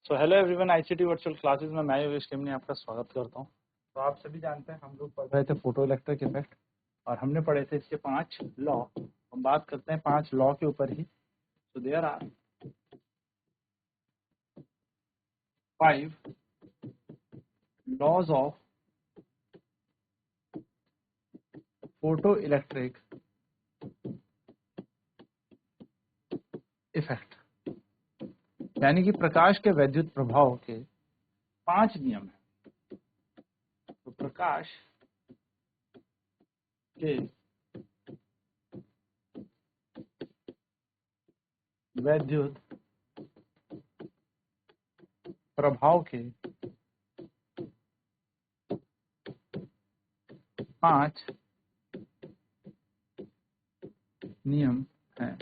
So hello everyone, ICT virtual classes में मैं योगेश टिमनी आपका स्वागत करता हूं। तो आप सभी जानते हैं हम लोग पढ़ रहे थे फोटो इलेक्ट्रिक इफेक्ट और हमने पढ़े थे इसके 5 लॉ। हम बात करते हैं 5 लॉ के ऊपर ही। तो there are 5 laws of photoelectric effect, यानी कि प्रकाश के वैद्युत प्रभाव के 5 नियम हैं। तो प्रकाश के वैद्युत प्रभाव के 5 नियम हैं।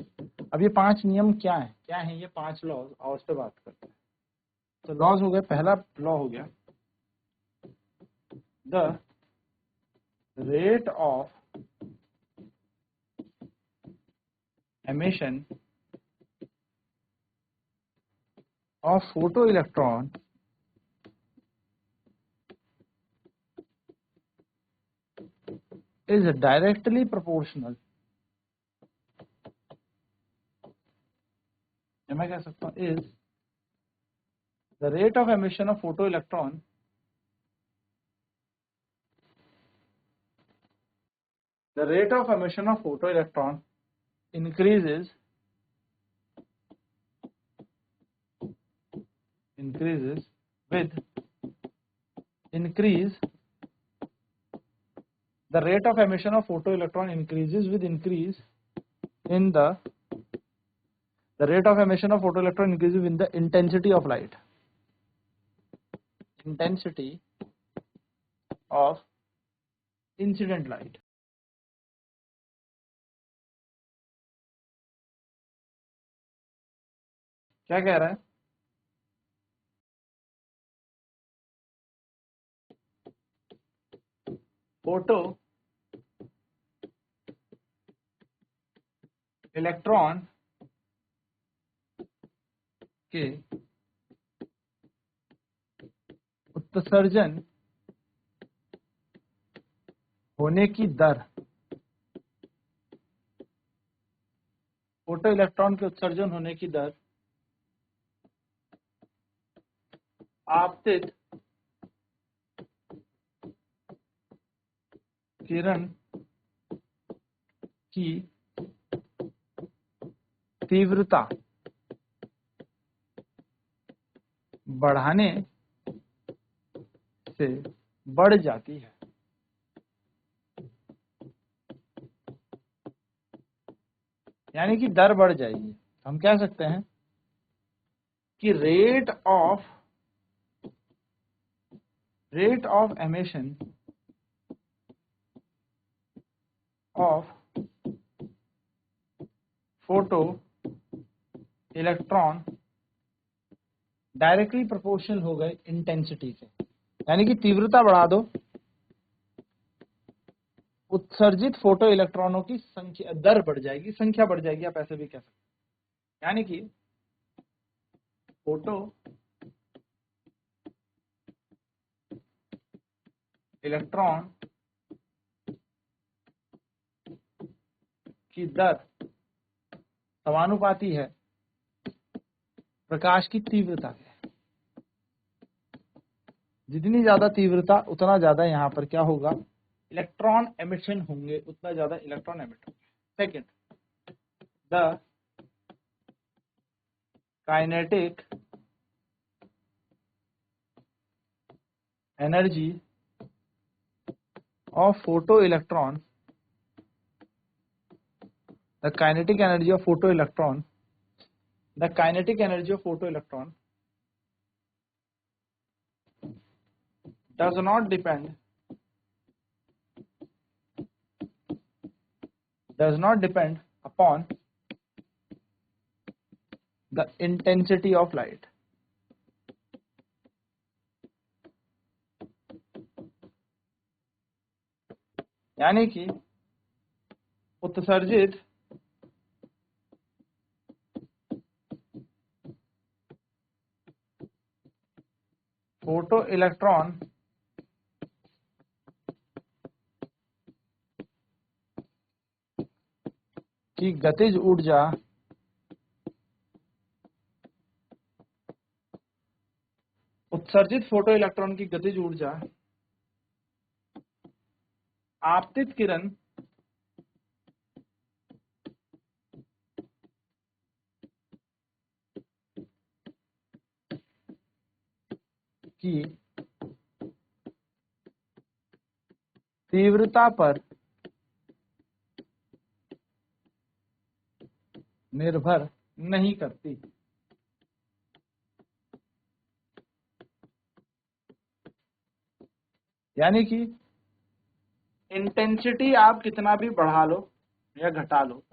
अब ये 5 नियम क्या है ये 5 लॉज, और उस पर बात करते हैं। तो लॉज हो गए, पहला लॉ हो गया the rate of emission of photoelectron is directly proportional, या मैं कह सकता हूं is the rate of emission of photoelectron increases with increase the rate of emission of photoelectron increases with increase in the rate of emission of photoelectron increases with the intensity of light, intensity of incident light। क्या कह रहा है? Photo electron के उत्सर्जन होने की दर, photo electron के उत्सर्जन होने की दर आपतित किरण की तीव्रता बढ़ाने से बढ़ जाती है। यानी कि दर बढ़ जाएगी। हम कह सकते हैं कि rate of emission of photo electron directly proportional हो गए इंटेंसिटी के, यानी कि तीव्रता बढ़ा दो, उत्सर्जित फोटो इलेक्ट्रॉनों की संख्या दर बढ़ जाएगी, संख्या बढ़ जाएगी, आप ऐसे भी कह सकते हैं। यानी कि फोटो इलेक्ट्रॉन की दर समानुपाती है प्रकाश की तीव्रता के। जितनी ज्यादा तीव्रता उतना ज्यादा यहाँ पर क्या होगा, इलेक्ट्रॉन एमिशन होंगे, उतना ज्यादा इलेक्ट्रॉन एमिट होंगे। Second, the kinetic energy of photo electron, the kinetic energy of photoelectron does not depend upon the intensity of light। यानी कि उत्सर्जित फोटो इलेक्ट्रॉन की गतिज ऊर्जा उत्सर्जित फोटो इलेक्ट्रॉन की गतिज ऊर्जा आपतित किरण की तीव्रता पर निर्भर नहीं करती। यानी कि इंटेंसिटी आप कितना भी बढ़ा लो या घटा लो,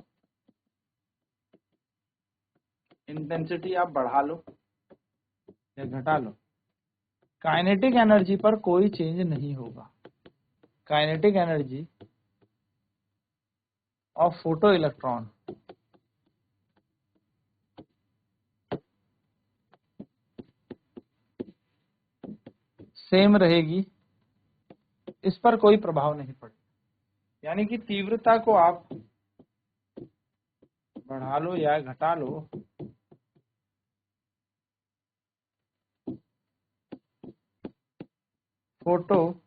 इंटेंसिटी आप बढ़ा लो या घटा लो, काइनेटिक एनर्जी पर कोई चेंज नहीं होगा। Kinetic energy of photo electron same रहेगी, इस पर कोई प्रभाव नहीं पड़ेगा। यानी कि तीव्रता को आप बढ़ा लो या घटा लो, फोटो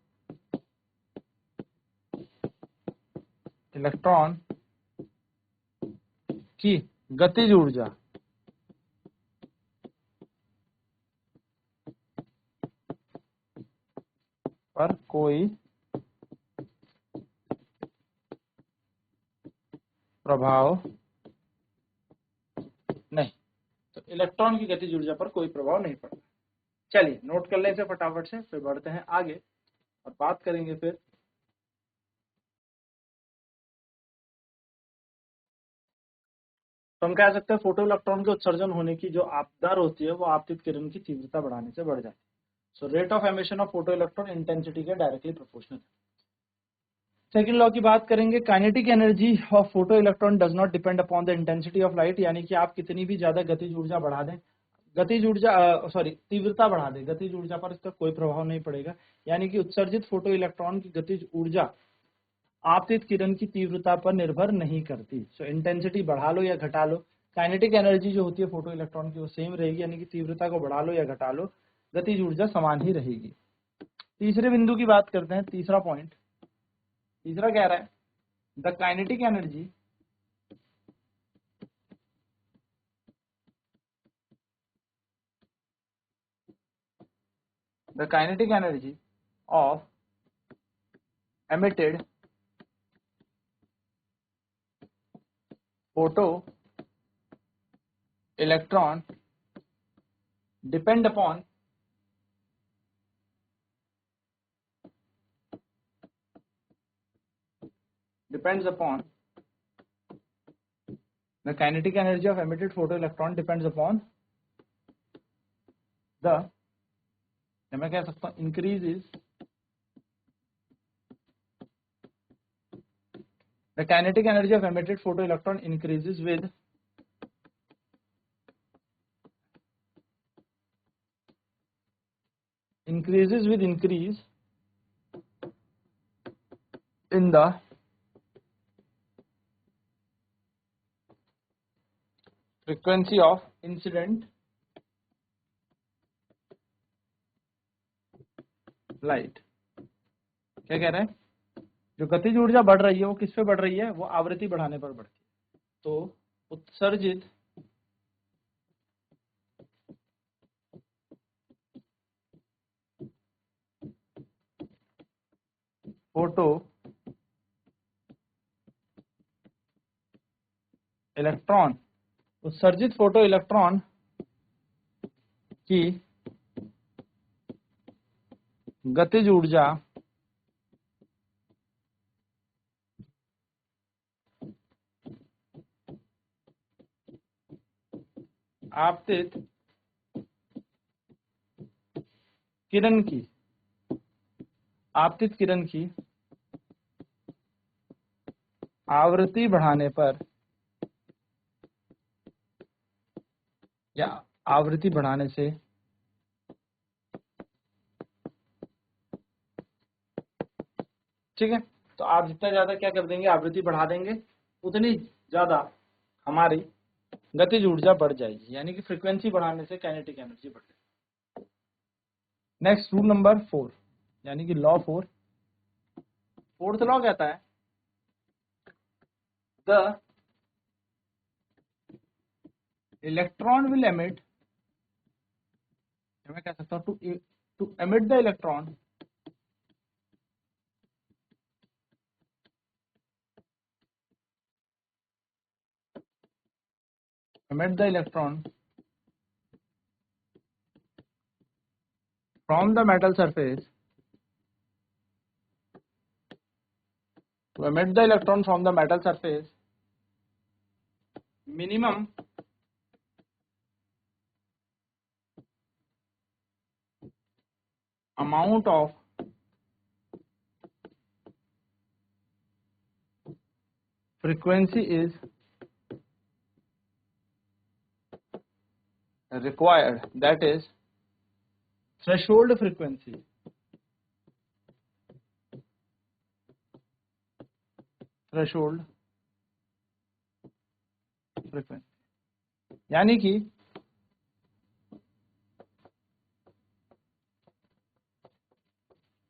इलेक्ट्रॉन की गतिज ऊर्जा पर कोई प्रभाव नहीं। तो इलेक्ट्रॉन की गतिज ऊर्जा पर कोई प्रभाव नहीं पड़ता। चलिए नोट कर लें इसे फटाफट से, फिर बढ़ते हैं आगे और बात करेंगे फिर तो हम कह सकते हैं फोटो इलेक्ट्रॉन के उत्सर्जन होने की जो दर होती है वो आपतित किरण की तीव्रता बढ़ाने से बढ़ जाती है। So rate of emission of photo electron intensity के डायरेक्टली प्रोपोर्शनल। सेकंड लॉ की बात करेंगे, kinetic energy of photo electron does not depend upon the intensity of light. यानी कि आप कितनी भी ज्यादा गतिज ऊर्जा बढ़ा दें, गतिज ऊर्जा तीव्रता बढ़ा दें, गतिज ऊर्जा पर इसका कोई प्रभाव नहीं पड़ेगा। यानी कि उत्सर्जित फोटो इलेक्ट्रॉन की गतिज ऊर्जा आपतित किरण की तीव्रता पर निर्भर नहीं करती। सो इंटेंसिटी बढ़ा लो या घटा लो, काइनेटिक एनर्जी जो होती है फोटो इलेक्ट्रॉन की वो सेम रहेगी। यानी कि तीव्रता को बढ़ा लो या घटा लो, गतिज ऊर्जा समान ही रहेगी। तीसरे बिंदु की बात करते हैं, तीसरा पॉइंट, तीसरा कह रहा है the kinetic energy of emitted photo electron depend upon depends upon the kinetic energy of emitted photoelectron depends upon the, मैं कह सकता हूं, increases the kinetic energy of emitted photoelectron increases with increase in the frequency of incident light। क्या कह रहे हैं, जो गतिज ऊर्जा बढ़ रही है वो किस पे बढ़ रही है, वो आवृत्ति बढ़ाने पर बढ़ती है। तो उत्सर्जित फोटो इलेक्ट्रॉन, उत्सर्जित फोटो इलेक्ट्रॉन की गतिज ऊर्जा आपतित किरण की आवृत्ति बढ़ाने पर या आवृत्ति बढ़ाने से ठीक है, तो आप जितना ज्यादा क्या कर देंगे, आवृत्ति बढ़ा देंगे, उतनी ज्यादा हमारी गतिज ऊर्जा बढ़ जाएगी, यानी कि फ्रीक्वेंसी बढ़ाने से काइनेटिक एनर्जी बढ़ जाएगी। नेक्स्ट रूल नंबर 4, यानी कि लॉ 4, फोर्थ लॉ कहता है द इलेक्ट्रॉन विल एमिट, मैं कह सकता हूं to emit the electron from the metal surface, to emit the electron from the metal surface, minimum amount of frequency is required, that is threshold frequency, यानी कि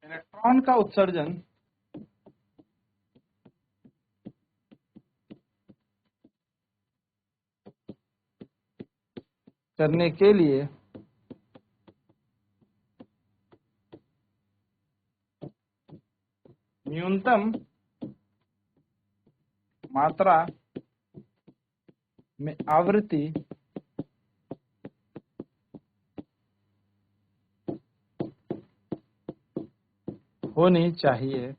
electron का उत्सर्जन करने के लिए न्यूनतम मात्रा में आवृत्ति होनी चाहिए,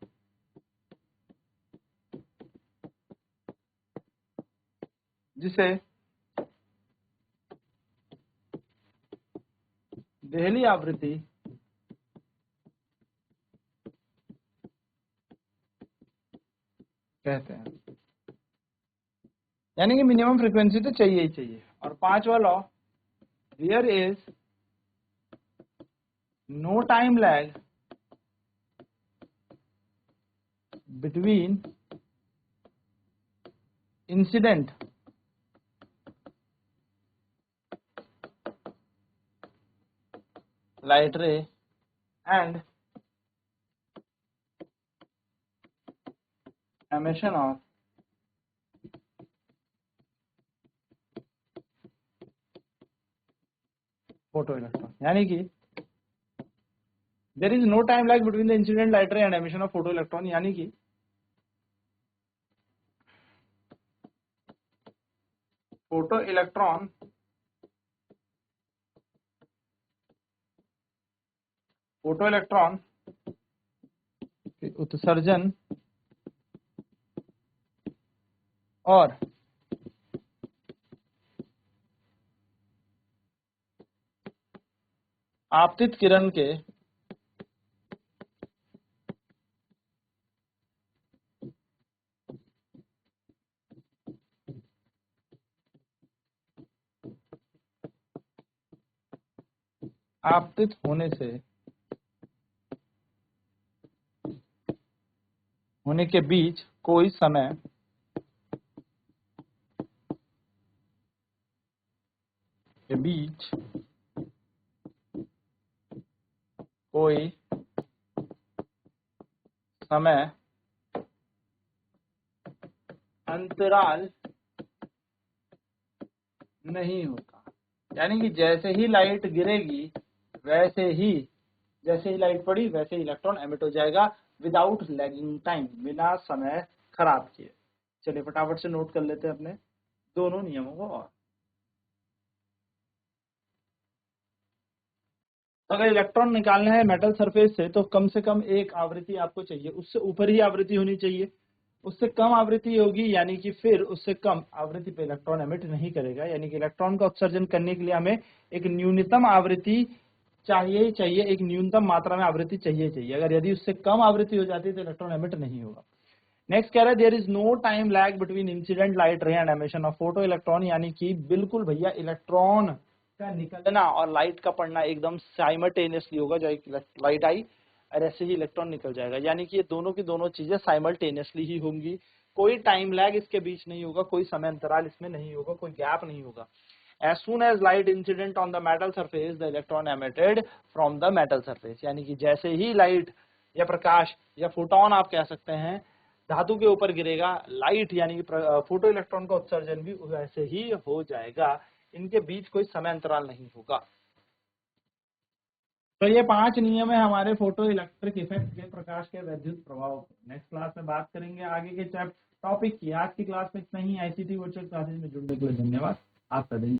जिसे देहली आवृत्ति कहते हैं। यानी कि मिनिमम फ्रीक्वेंसी तो चाहिए ही चाहिए। और पांचवा law, there is no time lag between incident light ray and emission of photoelectron, यानी कि there is no time lag between the incident light ray and emission of photoelectron, यानी कि फोटोइलेक्ट्रॉन के उत्सर्जन और आपतित किरण के आपतित होने के बीच कोई समय अंतराल नहीं होता। यानी कि जैसे ही लाइट गिरेगी वैसे ही, जैसे ही लाइट पड़ी वैसे ही इलेक्ट्रॉन एमिट हो जाएगा विदाउट लैगिंग टाइम, बिना समय खराब किए। चलिए फटाफट से नोट कर लेते हैं अपने दोनों नियमों को। और अगर इलेक्ट्रॉन निकालना है मेटल सरफेस से तो कम से कम एक आवृत्ति आपको चाहिए, उससे ऊपर ही आवृत्ति होनी चाहिए। उससे कम आवृत्ति होगी यानी कि फिर उससे कम आवृत्ति पे इलेक्ट्रॉन एमिट नहीं करेगा। यानी कि इलेक्ट्रॉन का उत्सर्जन करने के लिए हमें एक न्यूनतम आवृत्ति चाहिए ही चाहिए, एक न्यूनतम मात्रा में आवृत्ति चाहिए चाहिए। अगर यदि उससे कम आवृत्ति हो जाती है तो इलेक्ट्रॉन एमिट नहीं होगा। नेक्स्ट कह रहा है there is no time lag between incident light ray and emission of photoelectron, यानी कि बिल्कुल भैया इलेक्ट्रॉन का निकलना और लाइट का पड़ना एकदम साइमल्टेनियसली होगा। जो लाइट आई और ऐसे ही इलेक्ट्रॉन निकल जाएगा। यानी कि ये दोनों की दोनों चीजें साइमल्टेनियसली ही होंगी, कोई टाइम लैग इसके बीच नहीं होगा, कोई समय अंतराल इसमें नहीं होगा, कोई गैप नहीं होगा। As soon as light incident on the metal surface, the electron emitted from the metal surface, यानी कि जैसे ही लाइट या प्रकाश या फोटोन आप कह सकते हैं धातु के ऊपर गिरेगा, लाइट यानी कि फोटो इलेक्ट्रॉन का उत्सर्जन भी वैसे ही हो जाएगा। इनके बीच कोई समय अंतराल नहीं होगा। तो ये 5 नियम है हमारे फोटो इलेक्ट्रिक इफेक्ट के, प्रकाश के वैद्युत प्रभाव। नेक्स्ट क्लास में बात करेंगे आगे के टॉपिक की। आज की क्लास में इतना ही। आईसीटी वर्चुअल क्लासेस में जुड़ने के लिए धन्यवाद। आपका दिन